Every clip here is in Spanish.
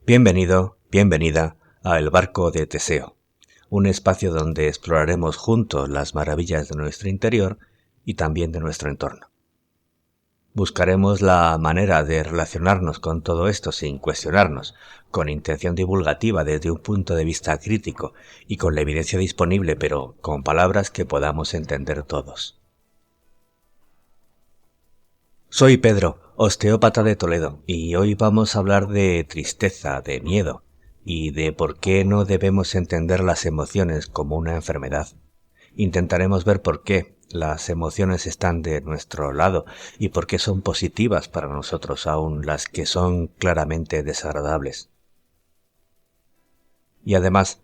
Bienvenido, bienvenida a El Barco de Teseo, un espacio donde exploraremos juntos las maravillas de nuestro interior y también de nuestro entorno. Buscaremos la manera de relacionarnos con todo esto sin cuestionarnos, con intención divulgativa desde un punto de vista crítico y con la evidencia disponible, pero con palabras que podamos entender todos. Soy Pedro, osteópata de Toledo, y hoy vamos a hablar de tristeza, de miedo, y de por qué no debemos entender las emociones como una enfermedad. Intentaremos ver por qué las emociones están de nuestro lado y por qué son positivas para nosotros aún las que son claramente desagradables. Y además,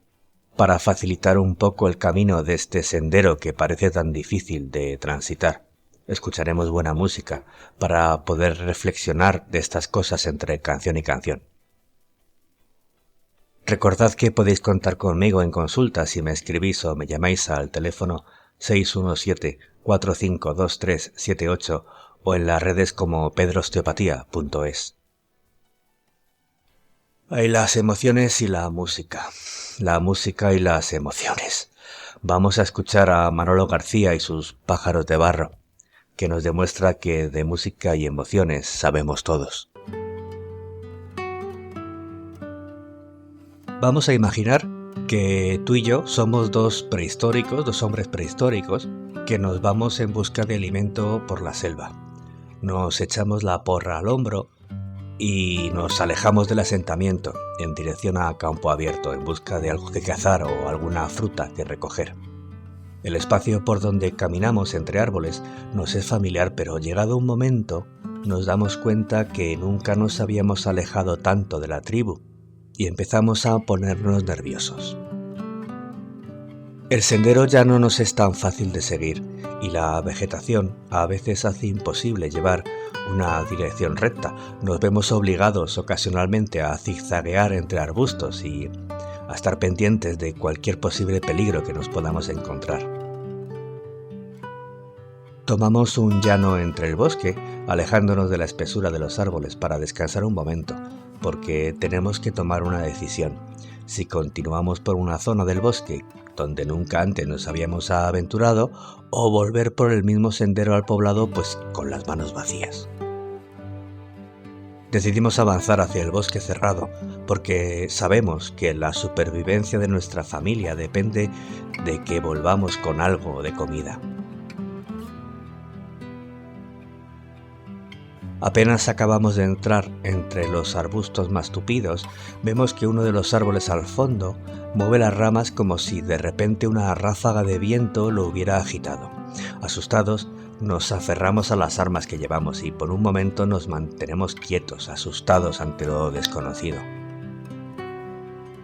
para facilitar un poco el camino de este sendero que parece tan difícil de transitar, escucharemos buena música para poder reflexionar de estas cosas entre canción y canción. Recordad que podéis contar conmigo en consulta si me escribís o me llamáis al teléfono 617-452378 o en las redes como pedrosteopatía.es. Hay las emociones y la música y las emociones. Vamos a escuchar a Manolo García y sus Pájaros de Barro, que nos demuestra que de música y emociones sabemos todos. Vamos a imaginar que tú y yo somos dos hombres prehistóricos, que nos vamos en busca de alimento por la selva. Nos echamos la porra al hombro y nos alejamos del asentamiento en dirección a campo abierto en busca de algo que cazar o alguna fruta que recoger. El espacio por donde caminamos entre árboles nos es familiar, pero llegado un momento nos damos cuenta que nunca nos habíamos alejado tanto de la tribu y empezamos a ponernos nerviosos. El sendero ya no nos es tan fácil de seguir y la vegetación a veces hace imposible llevar una dirección recta. Nos vemos obligados ocasionalmente a zigzaguear entre arbustos y a estar pendientes de cualquier posible peligro que nos podamos encontrar. Tomamos un llano entre el bosque, alejándonos de la espesura de los árboles para descansar un momento, porque tenemos que tomar una decisión. Si continuamos por una zona del bosque donde nunca antes nos habíamos aventurado, o volver por el mismo sendero al poblado pues con las manos vacías. Decidimos avanzar hacia el bosque cerrado porque sabemos que la supervivencia de nuestra familia depende de que volvamos con algo de comida. Apenas acabamos de entrar entre los arbustos más tupidos, vemos que uno de los árboles al fondo mueve las ramas como si de repente una ráfaga de viento lo hubiera agitado. Asustados, nos aferramos a las armas que llevamos y por un momento nos mantenemos quietos, asustados ante lo desconocido.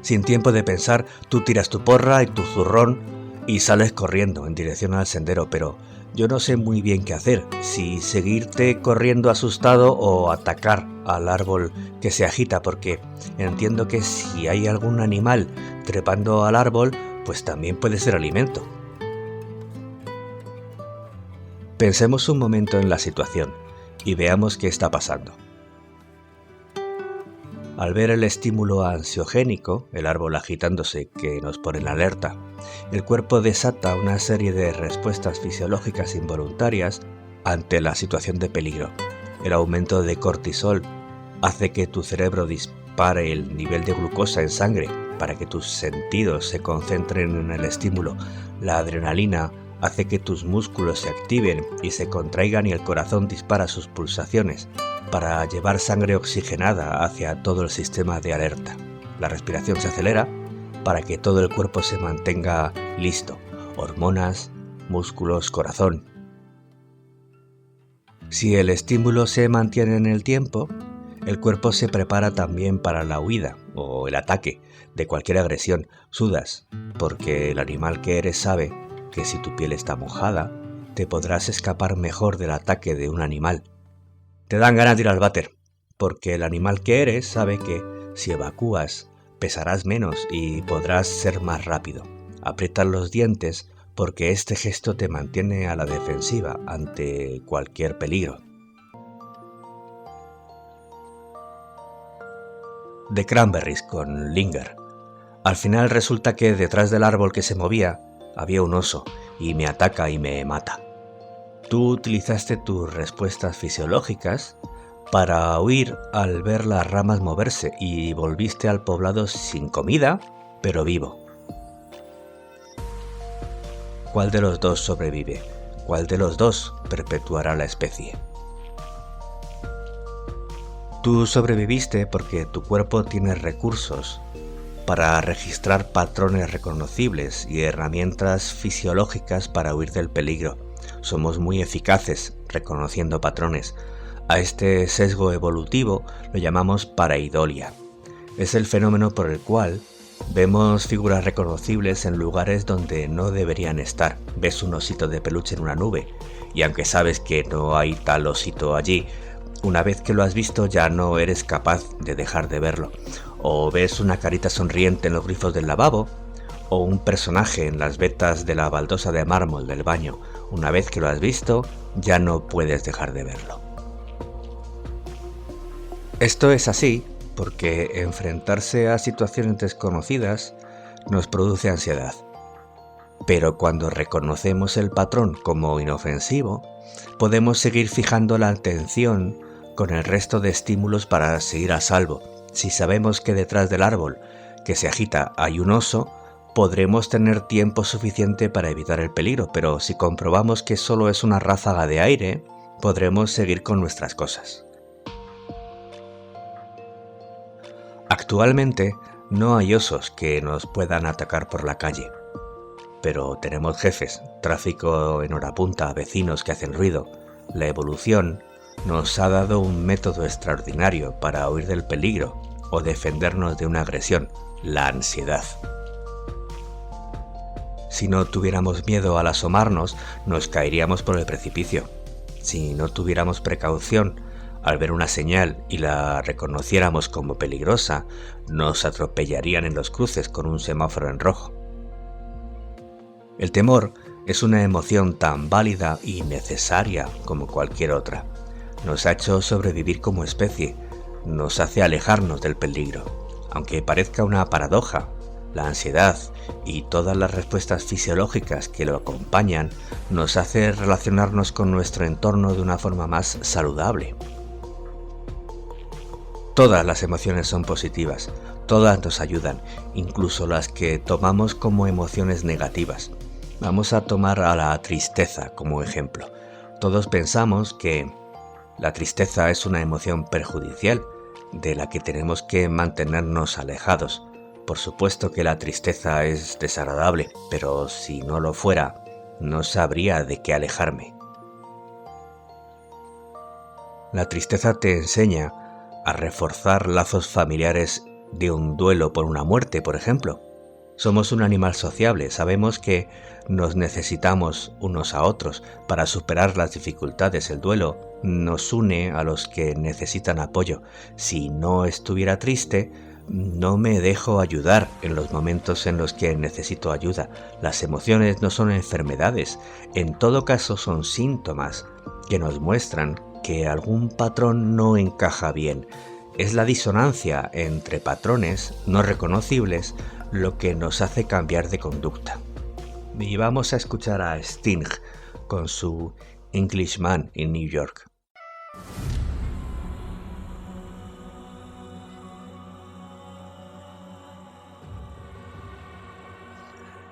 Sin tiempo de pensar, tú tiras tu porra y tu zurrón y sales corriendo en dirección al sendero, pero yo no sé muy bien qué hacer, si seguirte corriendo asustado o atacar al árbol que se agita, porque entiendo que si hay algún animal trepando al árbol, pues también puede ser alimento. Pensemos un momento en la situación y veamos qué está pasando. Al ver el estímulo ansiogénico, el árbol agitándose que nos pone en alerta, el cuerpo desata una serie de respuestas fisiológicas involuntarias ante la situación de peligro. El aumento de cortisol hace que tu cerebro dispare el nivel de glucosa en sangre para que tus sentidos se concentren en el estímulo. La adrenalina hace que tus músculos se activen y se contraigan y el corazón dispara sus pulsaciones para llevar sangre oxigenada hacia todo el sistema de alerta. La respiración se acelera para que todo el cuerpo se mantenga listo. Hormonas, músculos, corazón. Si el estímulo se mantiene en el tiempo, el cuerpo se prepara también para la huida o el ataque de cualquier agresión. Sudas, porque el animal que eres sabe que si tu piel está mojada, te podrás escapar mejor del ataque de un animal. Te dan ganas de ir al váter, porque el animal que eres sabe que si evacúas, pesarás menos y podrás ser más rápido. Aprietas los dientes porque este gesto te mantiene a la defensiva ante cualquier peligro. The Cranberries con Linger. Al final resulta que detrás del árbol que se movía había un oso y me ataca y me mata. Tú utilizaste tus respuestas fisiológicas para huir al ver las ramas moverse y volviste al poblado sin comida, pero vivo. ¿Cuál de los dos sobrevive? ¿Cuál de los dos perpetuará la especie? Tú sobreviviste porque tu cuerpo tiene recursos para registrar patrones reconocibles y herramientas fisiológicas para huir del peligro. Somos muy eficaces reconociendo patrones. A este sesgo evolutivo lo llamamos pareidolia. Es el fenómeno por el cual vemos figuras reconocibles en lugares donde no deberían estar. Ves un osito de peluche en una nube y aunque sabes que no hay tal osito allí, una vez que lo has visto ya no eres capaz de dejar de verlo. O ves una carita sonriente en los grifos del lavabo o un personaje en las vetas de la baldosa de mármol del baño. Una vez que lo has visto ya no puedes dejar de verlo. Esto es así porque enfrentarse a situaciones desconocidas nos produce ansiedad. Pero cuando reconocemos el patrón como inofensivo, podemos seguir fijando la atención con el resto de estímulos para seguir a salvo. Si sabemos que detrás del árbol que se agita hay un oso, podremos tener tiempo suficiente para evitar el peligro, pero si comprobamos que solo es una ráfaga de aire, podremos seguir con nuestras cosas. Actualmente no hay osos que nos puedan atacar por la calle, pero tenemos jefes, tráfico en hora punta, vecinos que hacen ruido. La evolución nos ha dado un método extraordinario para huir del peligro o defendernos de una agresión, la ansiedad. Si no tuviéramos miedo al asomarnos, nos caeríamos por el precipicio. Si no tuviéramos precaución al ver una señal y la reconociéramos como peligrosa, nos atropellarían en los cruces con un semáforo en rojo. El temor es una emoción tan válida y necesaria como cualquier otra. Nos ha hecho sobrevivir como especie, nos hace alejarnos del peligro. Aunque parezca una paradoja, la ansiedad y todas las respuestas fisiológicas que lo acompañan nos hace relacionarnos con nuestro entorno de una forma más saludable. Todas las emociones son positivas, todas nos ayudan, incluso las que tomamos como emociones negativas. Vamos a tomar a la tristeza como ejemplo. Todos pensamos que la tristeza es una emoción perjudicial, de la que tenemos que mantenernos alejados. Por supuesto que la tristeza es desagradable, pero si no lo fuera, no sabría de qué alejarme. La tristeza te enseña a reforzar lazos familiares de un duelo por una muerte, por ejemplo. Somos un animal sociable, sabemos que nos necesitamos unos a otros para superar las dificultades. El duelo nos une a los que necesitan apoyo. Si no estuviera triste, no me dejo ayudar en los momentos en los que necesito ayuda. Las emociones no son enfermedades, en todo caso son síntomas que nos muestran que algún patrón no encaja bien. Es la disonancia entre patrones no reconocibles lo que nos hace cambiar de conducta. Y vamos a escuchar a Sting con su Englishman in New York.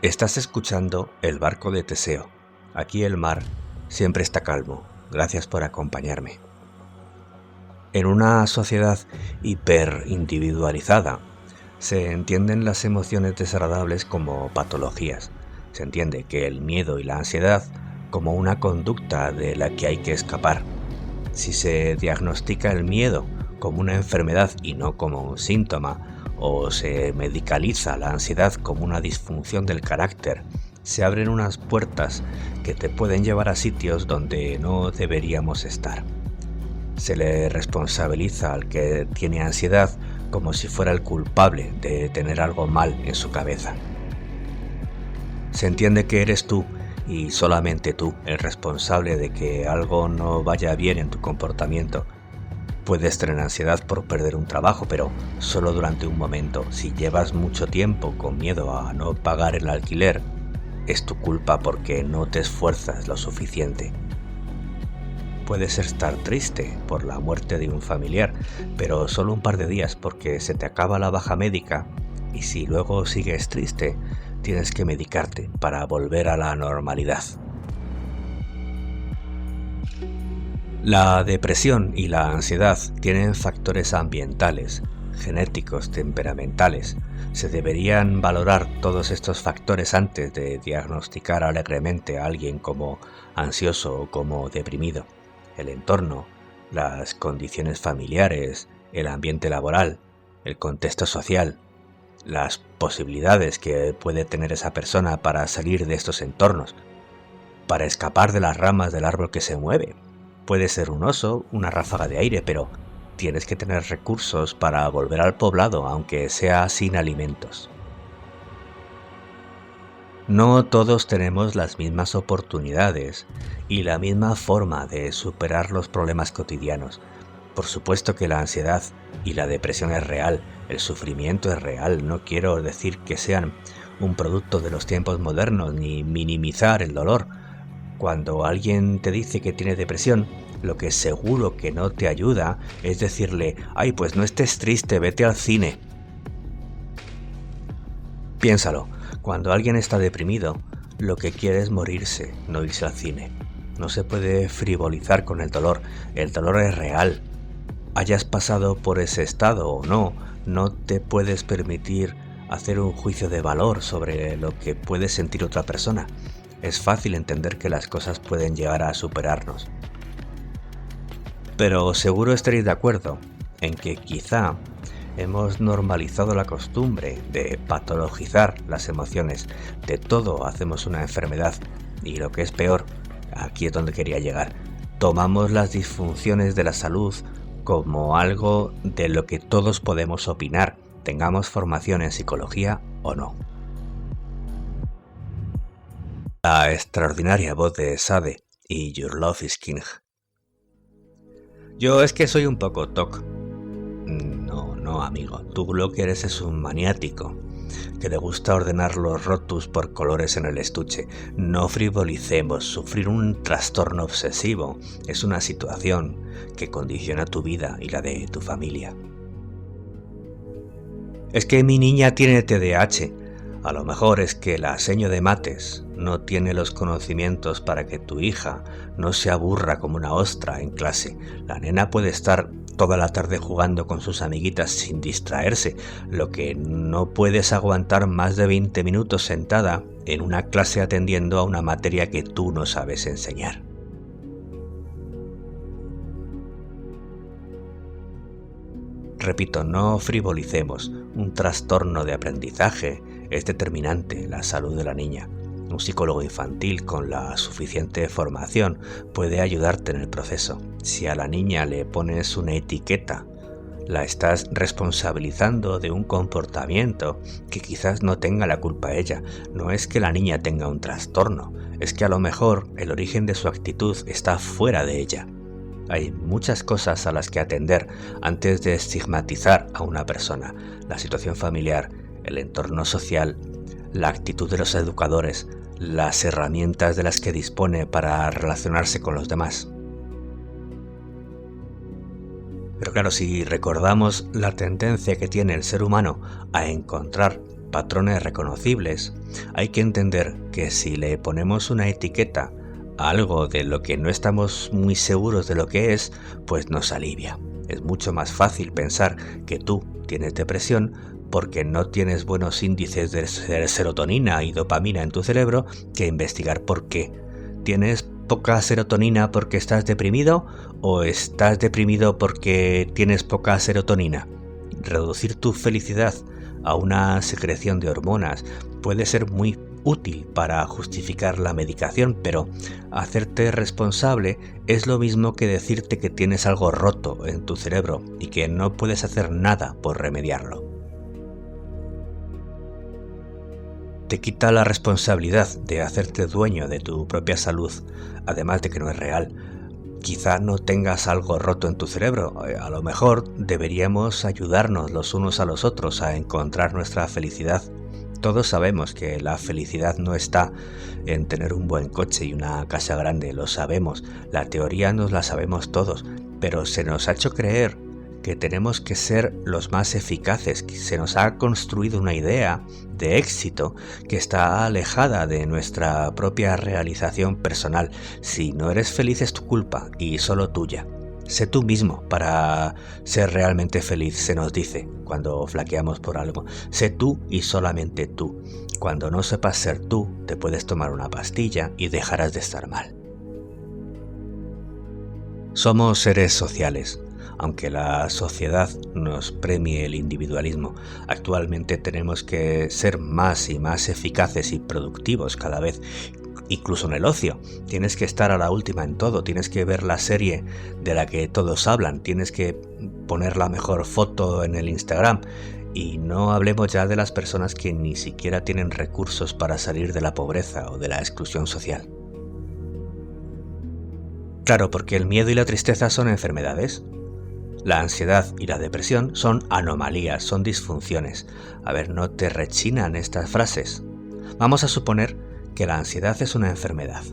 Estás escuchando El barco de Teseo. Aquí el mar siempre está calmo. Gracias por acompañarme. En una sociedad hiperindividualizada, se entienden las emociones desagradables como patologías. Se entiende que el miedo y la ansiedad como una conducta de la que hay que escapar. Si se diagnostica el miedo como una enfermedad y no como un síntoma, o se medicaliza la ansiedad como una disfunción del carácter, se abren unas puertas que te pueden llevar a sitios donde no deberíamos estar. Se le responsabiliza al que tiene ansiedad como si fuera el culpable de tener algo mal en su cabeza. Se entiende que eres tú y solamente tú el responsable de que algo no vaya bien en tu comportamiento. Puedes tener ansiedad por perder un trabajo, pero solo durante un momento. Si llevas mucho tiempo con miedo a no pagar el alquiler, es tu culpa porque no te esfuerzas lo suficiente. Puedes estar triste por la muerte de un familiar, pero solo un par de días porque se te acaba la baja médica y si luego sigues triste, tienes que medicarte para volver a la normalidad. La depresión y la ansiedad tienen factores ambientales, genéticos, temperamentales. Se deberían valorar todos estos factores antes de diagnosticar alegremente a alguien como ansioso o como deprimido. El entorno, las condiciones familiares, el ambiente laboral, el contexto social, las posibilidades que puede tener esa persona para salir de estos entornos, para escapar de las ramas del árbol que se mueve. Puede ser un oso, una ráfaga de aire, pero tienes que tener recursos para volver al poblado, aunque sea sin alimentos. No todos tenemos las mismas oportunidades y la misma forma de superar los problemas cotidianos. Por supuesto que la ansiedad y la depresión es real, el sufrimiento es real, no quiero decir que sean un producto de los tiempos modernos ni minimizar el dolor. Cuando alguien te dice que tiene depresión, lo que seguro que no te ayuda es decirle, ay, pues no estés triste, vete al cine. Piénsalo, cuando alguien está deprimido, lo que quiere es morirse, no irse al cine. No se puede frivolizar con el dolor es real. Hayas pasado por ese estado o no, no te puedes permitir hacer un juicio de valor sobre lo que puede sentir otra persona. Es fácil entender que las cosas pueden llegar a superarnos. Pero seguro estaréis de acuerdo en que quizá hemos normalizado la costumbre de patologizar las emociones. De todo hacemos una enfermedad y lo que es peor, aquí es donde quería llegar, tomamos las disfunciones de la salud como algo de lo que todos podemos opinar, tengamos formación en psicología o no. La extraordinaria voz de Sade y Your Love is King. Yo es que soy un poco TOC. No, amigo, tú lo que eres es un maniático, que le gusta ordenar los rotus por colores en el estuche. No frivolicemos, sufrir un trastorno obsesivo es una situación que condiciona tu vida y la de tu familia. Es que mi niña tiene TDAH. A lo mejor es que la seño de mates no tiene los conocimientos para que tu hija no se aburra como una ostra en clase. La nena puede estar toda la tarde jugando con sus amiguitas sin distraerse, lo que no puedes aguantar más de 20 minutos sentada en una clase atendiendo a una materia que tú no sabes enseñar. Repito, no frivolicemos. Un trastorno de aprendizaje es determinante la salud de la niña. Un psicólogo infantil con la suficiente formación puede ayudarte en el proceso. Si a la niña le pones una etiqueta, la estás responsabilizando de un comportamiento que quizás no tenga la culpa ella. No es que la niña tenga un trastorno, es que a lo mejor el origen de su actitud está fuera de ella. Hay muchas cosas a las que atender antes de estigmatizar a una persona. La situación familiar, el entorno social, la actitud de los educadores, las herramientas de las que dispone para relacionarse con los demás. Pero claro, si recordamos la tendencia que tiene el ser humano a encontrar patrones reconocibles, hay que entender que si le ponemos una etiqueta a algo de lo que no estamos muy seguros de lo que es, pues nos alivia. Es mucho más fácil pensar que tú tienes depresión porque no tienes buenos índices de serotonina y dopamina en tu cerebro que investigar por qué. ¿Tienes poca serotonina porque estás deprimido o estás deprimido porque tienes poca serotonina? Reducir tu felicidad a una secreción de hormonas puede ser muy útil para justificar la medicación, pero hacerte responsable es lo mismo que decirte que tienes algo roto en tu cerebro y que no puedes hacer nada por remediarlo. Te quita la responsabilidad de hacerte dueño de tu propia salud, además de que no es real. Quizá no tengas algo roto en tu cerebro, a lo mejor deberíamos ayudarnos los unos a los otros a encontrar nuestra felicidad. Todos sabemos que la felicidad no está en tener un buen coche y una casa grande, lo sabemos, la teoría nos la sabemos todos, pero se nos ha hecho creer que tenemos que ser los más eficaces, que se nos ha construido una idea de éxito que está alejada de nuestra propia realización personal. Si no eres feliz es tu culpa y solo tuya. Sé tú mismo para ser realmente feliz, se nos dice cuando flaqueamos por algo. Sé tú y solamente tú. Cuando no sepas ser tú, te puedes tomar una pastilla y dejarás de estar mal. Somos seres sociales. Aunque la sociedad nos premie el individualismo, actualmente tenemos que ser más y más eficaces y productivos cada vez, incluso en el ocio. Tienes que estar a la última en todo, tienes que ver la serie de la que todos hablan, tienes que poner la mejor foto en el Instagram. Y no hablemos ya de las personas que ni siquiera tienen recursos para salir de la pobreza o de la exclusión social. Claro, porque el miedo y la tristeza son enfermedades. La ansiedad y la depresión son anomalías, son disfunciones. A ver, ¿no te rechinan estas frases? Vamos a suponer que la ansiedad es una enfermedad.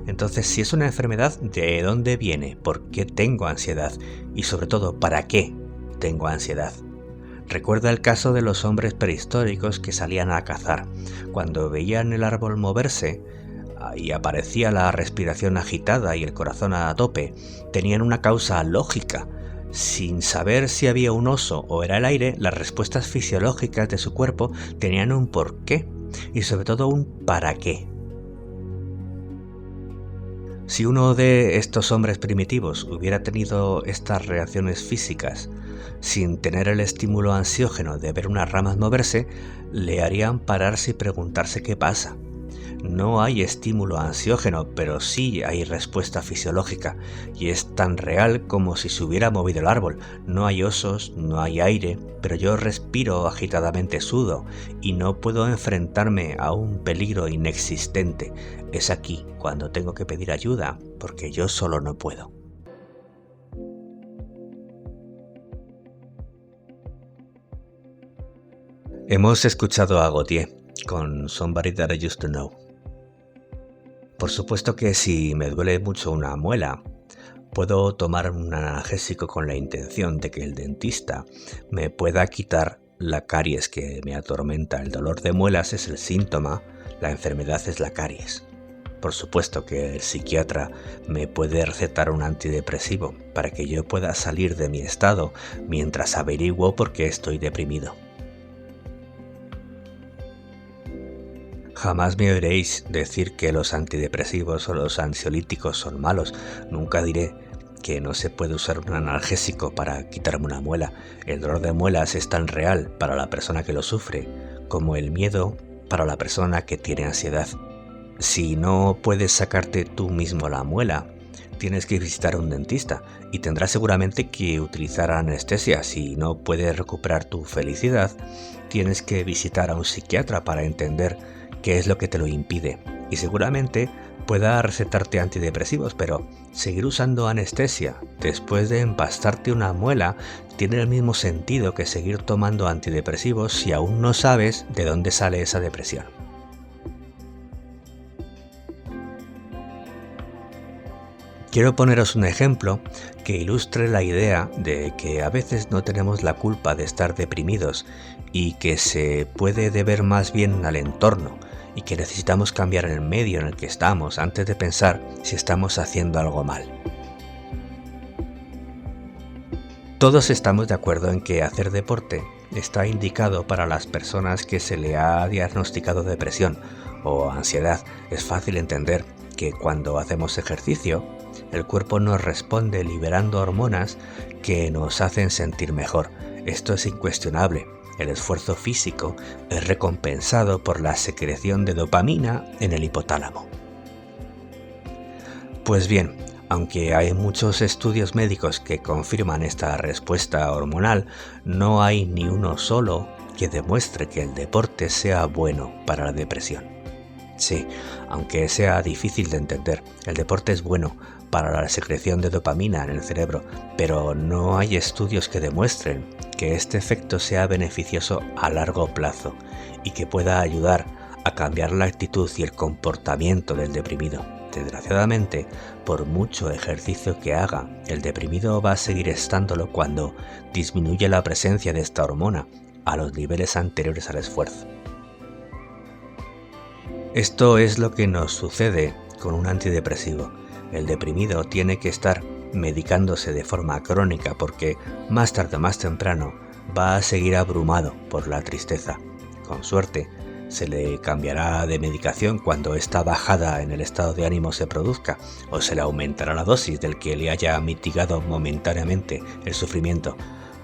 Entonces, si es una enfermedad, ¿de dónde viene? ¿Por qué tengo ansiedad? Y sobre todo, ¿para qué tengo ansiedad? Recuerda el caso de los hombres prehistóricos que salían a cazar. Cuando veían el árbol moverse y aparecía la respiración agitada y el corazón a tope, tenían una causa lógica. Sin saber si había un oso o era el aire, las respuestas fisiológicas de su cuerpo tenían un porqué y sobre todo un para qué. Si uno de estos hombres primitivos hubiera tenido estas reacciones físicas sin tener el estímulo ansiógeno de ver unas ramas moverse, le harían pararse y preguntarse qué pasa. No hay estímulo ansiógeno, pero sí hay respuesta fisiológica, y es tan real como si se hubiera movido el árbol. No hay osos, no hay aire, pero yo respiro agitadamente, sudo, y no puedo enfrentarme a un peligro inexistente. Es aquí cuando tengo que pedir ayuda, porque yo solo no puedo. Hemos escuchado a Gautier con Somebody That I Used to Know. Por supuesto que si me duele mucho una muela, puedo tomar un analgésico con la intención de que el dentista me pueda quitar la caries que me atormenta. El dolor de muelas es el síntoma, la enfermedad es la caries. Por supuesto que el psiquiatra me puede recetar un antidepresivo para que yo pueda salir de mi estado mientras averiguo por qué estoy deprimido. Jamás me oiréis decir que los antidepresivos o los ansiolíticos son malos. Nunca diré que no se puede usar un analgésico para quitarme una muela. El dolor de muelas es tan real para la persona que lo sufre como el miedo para la persona que tiene ansiedad. Si no puedes sacarte tú mismo la muela, tienes que visitar a un dentista y tendrás seguramente que utilizar anestesia. Si no puedes recuperar tu felicidad, tienes que visitar a un psiquiatra para entender qué es lo que te lo impide, y seguramente pueda recetarte antidepresivos, pero seguir usando anestesia después de empastarte una muela tiene el mismo sentido que seguir tomando antidepresivos si aún no sabes de dónde sale esa depresión. Quiero poneros un ejemplo que ilustre la idea de que a veces no tenemos la culpa de estar deprimidos y que se puede deber más bien al entorno y que necesitamos cambiar el medio en el que estamos antes de pensar si estamos haciendo algo mal. Todos estamos de acuerdo en que hacer deporte está indicado para las personas que se le ha diagnosticado depresión o ansiedad. Es fácil entender que cuando hacemos ejercicio, el cuerpo nos responde liberando hormonas que nos hacen sentir mejor. Esto es incuestionable. El esfuerzo físico es recompensado por la secreción de dopamina en el hipotálamo. Pues bien, aunque hay muchos estudios médicos que confirman esta respuesta hormonal, no hay ni uno solo que demuestre que el deporte sea bueno para la depresión. Sí, aunque sea difícil de entender, el deporte es bueno para la secreción de dopamina en el cerebro, pero no hay estudios que demuestren que este efecto sea beneficioso a largo plazo y que pueda ayudar a cambiar la actitud y el comportamiento del deprimido. Desgraciadamente, por mucho ejercicio que haga, el deprimido va a seguir estándolo cuando disminuye la presencia de esta hormona a los niveles anteriores al esfuerzo. Esto es lo que nos sucede con un antidepresivo. El deprimido tiene que estar medicándose de forma crónica porque más tarde o más temprano va a seguir abrumado por la tristeza. Con suerte, se le cambiará de medicación cuando esta bajada en el estado de ánimo se produzca, o se le aumentará la dosis del que le haya mitigado momentáneamente el sufrimiento,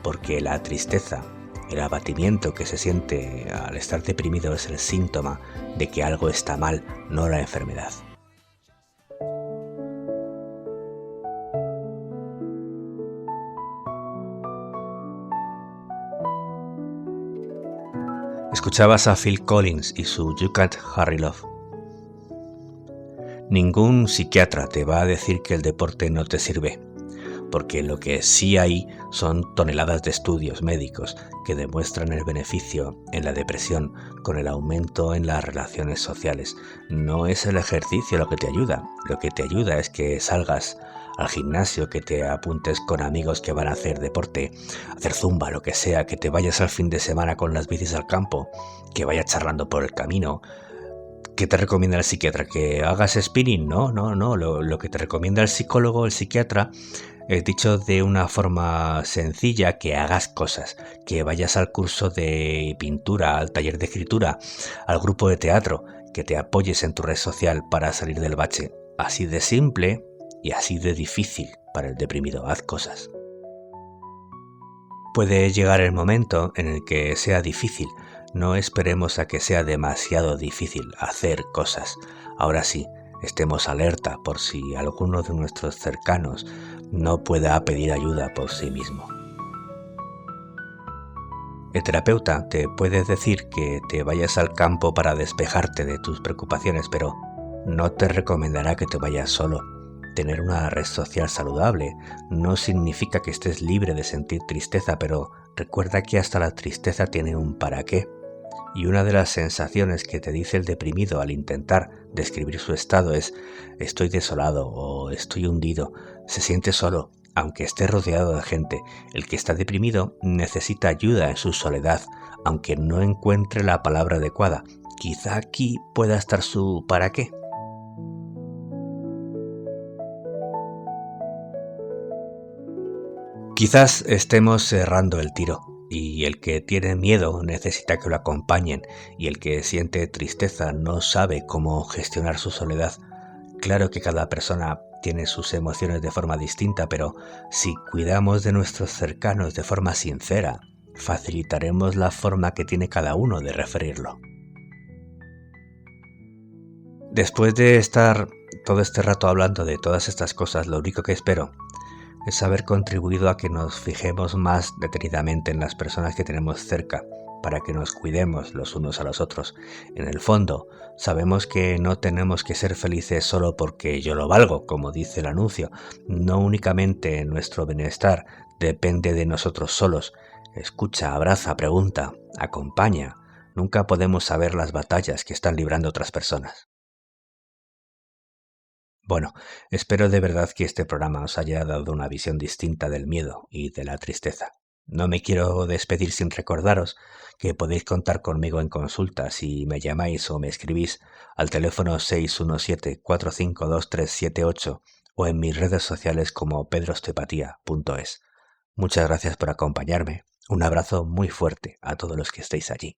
porque la tristeza, el abatimiento que se siente al estar deprimido es el síntoma de que algo está mal, no la enfermedad. Escuchabas a Phil Collins y su You Can't Hurry Love. Ningún psiquiatra te va a decir que el deporte no te sirve, porque lo que sí hay son toneladas de estudios médicos que demuestran el beneficio en la depresión con el aumento en las relaciones sociales. No es el ejercicio lo que te ayuda es que salgas al gimnasio, que te apuntes con amigos que van a hacer deporte, hacer zumba, lo que sea, que te vayas al fin de semana con las bicis al campo, que vayas charlando por el camino. ¿Qué te recomienda el psiquiatra? ¿Que hagas spinning? No, lo que te recomienda el psicólogo, el psiquiatra, es dicho de una forma sencilla, que hagas cosas, que vayas al curso de pintura, al taller de escritura, al grupo de teatro, que te apoyes en tu red social para salir del bache. Así de simple y así de difícil para el deprimido. Haz cosas. Puede llegar el momento en el que sea difícil. No esperemos a que sea demasiado difícil hacer cosas. Ahora sí, estemos alerta por si alguno de nuestros cercanos no pueda pedir ayuda por sí mismo. El terapeuta te puede decir que te vayas al campo para despejarte de tus preocupaciones, pero no te recomendará que te vayas solo. Tener una red social saludable no significa que estés libre de sentir tristeza, pero recuerda que hasta la tristeza tiene un para qué. Y una de las sensaciones que te dice el deprimido al intentar describir su estado es: estoy desolado o estoy hundido. Se siente solo, aunque esté rodeado de gente. El que está deprimido necesita ayuda en su soledad, aunque no encuentre la palabra adecuada. Quizá aquí pueda estar su para qué. Quizás estemos cerrando el tiro, y el que tiene miedo necesita que lo acompañen, y el que siente tristeza no sabe cómo gestionar su soledad. Claro que cada persona tiene sus emociones de forma distinta, pero si cuidamos de nuestros cercanos de forma sincera, facilitaremos la forma que tiene cada uno de referirlo. Después de estar todo este rato hablando de todas estas cosas, lo único que espero es haber contribuido a que nos fijemos más detenidamente en las personas que tenemos cerca, para que nos cuidemos los unos a los otros. En el fondo, sabemos que no tenemos que ser felices solo porque yo lo valgo, como dice el anuncio. No únicamente nuestro bienestar depende de nosotros solos. Escucha, abraza, pregunta, acompaña. Nunca podemos saber las batallas que están librando otras personas. Bueno, espero de verdad que este programa os haya dado una visión distinta del miedo y de la tristeza. No me quiero despedir sin recordaros que podéis contar conmigo en consulta si me llamáis o me escribís al teléfono 617-452378 o en mis redes sociales como pedrosteopatía.es. Muchas gracias por acompañarme. Un abrazo muy fuerte a todos los que estéis allí.